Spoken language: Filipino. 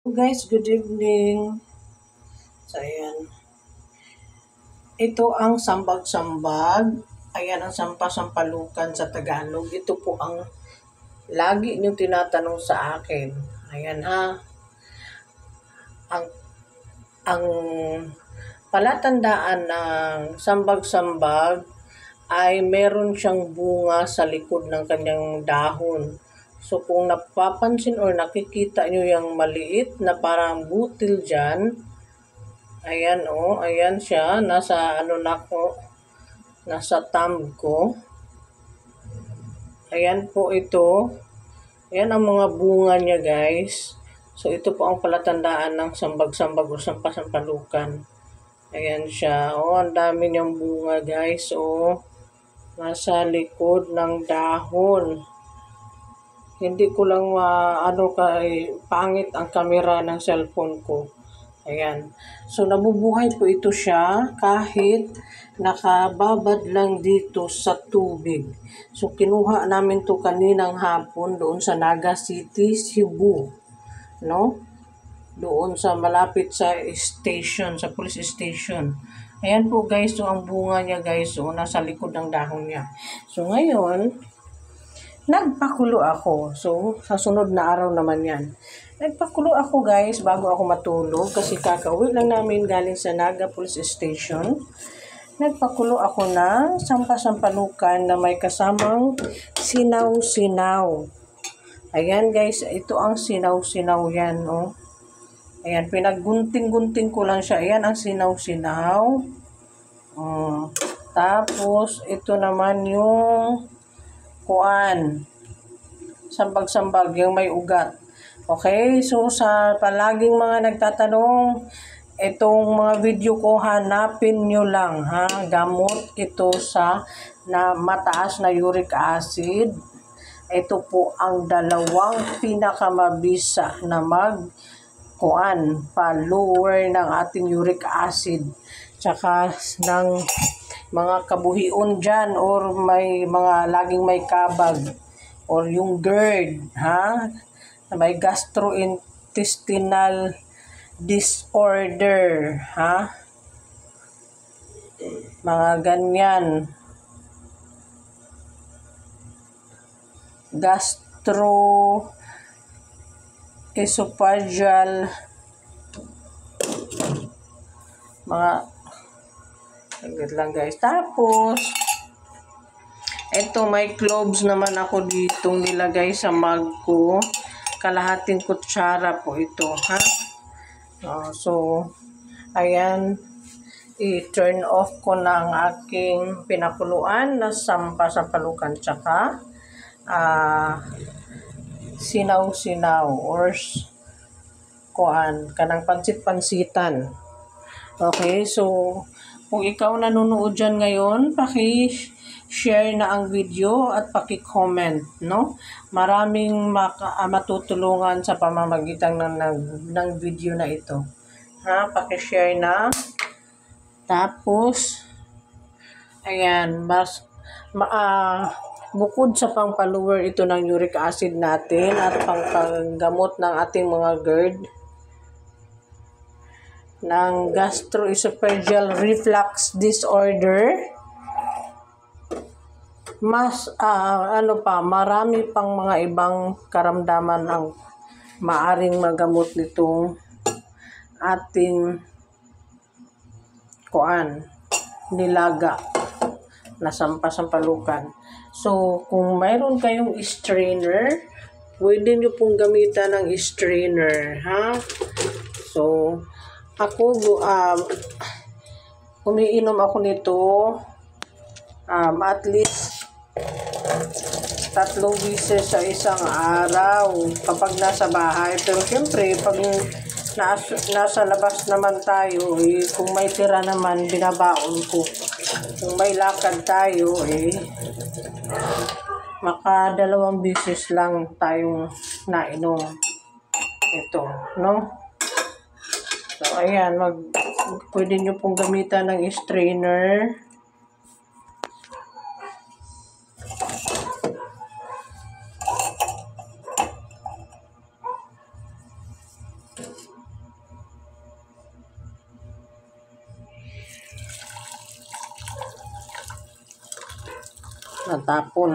Guys, good evening. So, ayan. Ito ang sambag-sambag. Ayan ang sampasampalukan sa Tagalog. Ito po ang lagi niyo tinatanong sa akin. Ayan ha. Ang, ang palatandaan ng sambag-sambag ay meron siyang bunga sa likod ng kanyang dahon. So kung napapansin or nakikita nyo yung maliit na parang butil dyan, ayan ayan siya, nasa nasa thumb ko. Ayan po ito. Ayan ang mga bunga niya guys. So ito po ang palatandaan ng sambag-sambag o sampasampalukan. Ayan siya. Ang dami niyang bunga guys. Nasa likod ng dahon. Hindi ko lang pangit ang camera ng cellphone ko. Ayan. So, nabubuhay po ito siya kahit nakababad lang dito sa tubig. So, kinuha namin to kaninang hapon doon sa Naga City, Cebu. No? Doon sa malapit sa station, sa police station. Ayan po guys, so ang bunga niya guys, nasa likod ng dahon niya. So, ngayon, nagpakulo ako. So, sa sunod na araw naman yan. Nagpakulo ako guys bago ako matulog kasi kakauwi lang namin galing sa Naga Police Station. Nagpakulo ako ng sampasampalukan na may kasamang sinaw-sinaw. Ayan guys, ito ang sinaw-sinaw yan. Ayan, pinaggunting-gunting ko lang siya. Ayan ang sinaw-sinaw. Tapos, ito naman yung sambag-sambag, yung may ugat. Okay, so sa palaging mga nagtatanong, itong mga video ko hanapin nyo lang ha. Gamot ito sa mataas na uric acid. Ito po ang dalawang pinakamabisa na pa-lower ng ating uric acid. Tsaka ng mga kabuhion dyan or may mga laging may kabag or yung GERD ha. May gastrointestinal disorder, ha? Mga ganyan. Gastroesophageal, saglit lang guys. Tapos, ito may cloves naman ako ditong nilagay sa mug ko. Kalahating kutsara po ito, ha? So, ayan, i-turn off ko na ang aking pinakuluan na sampasampalukan tsaka sinaw-sinaw or kanang pansit-pansitan. Okay, so, kung ikaw nanonood dyan ngayon, share na ang video at paki-comment, no? Maraming matutulungan sa pamamagitan ng video na ito. Ha, paki-share na. Tapos, ayan, bukod sa pang-lower ito ng uric acid natin at panggamot ng ating mga GERD, ng gastroesophageal reflux disorder, marami pang mga ibang karamdaman ang maaring magamot nitong ating nilaga na sampasampalukan. So, kung mayroon kayong strainer, pwede nyo pong gamitan ng strainer, ha? So, ako, umiinom ako nito at least 3 beses sa isang araw kapag nasa bahay. Pero siyempre, pag nasa labas naman tayo, kung may tira naman, binabaon ko. Kung may lakad tayo, maka 2 beses lang tayong nainom. Ito, no? So, ayan, pwede nyo pong gamitan ng strainer. Natapon.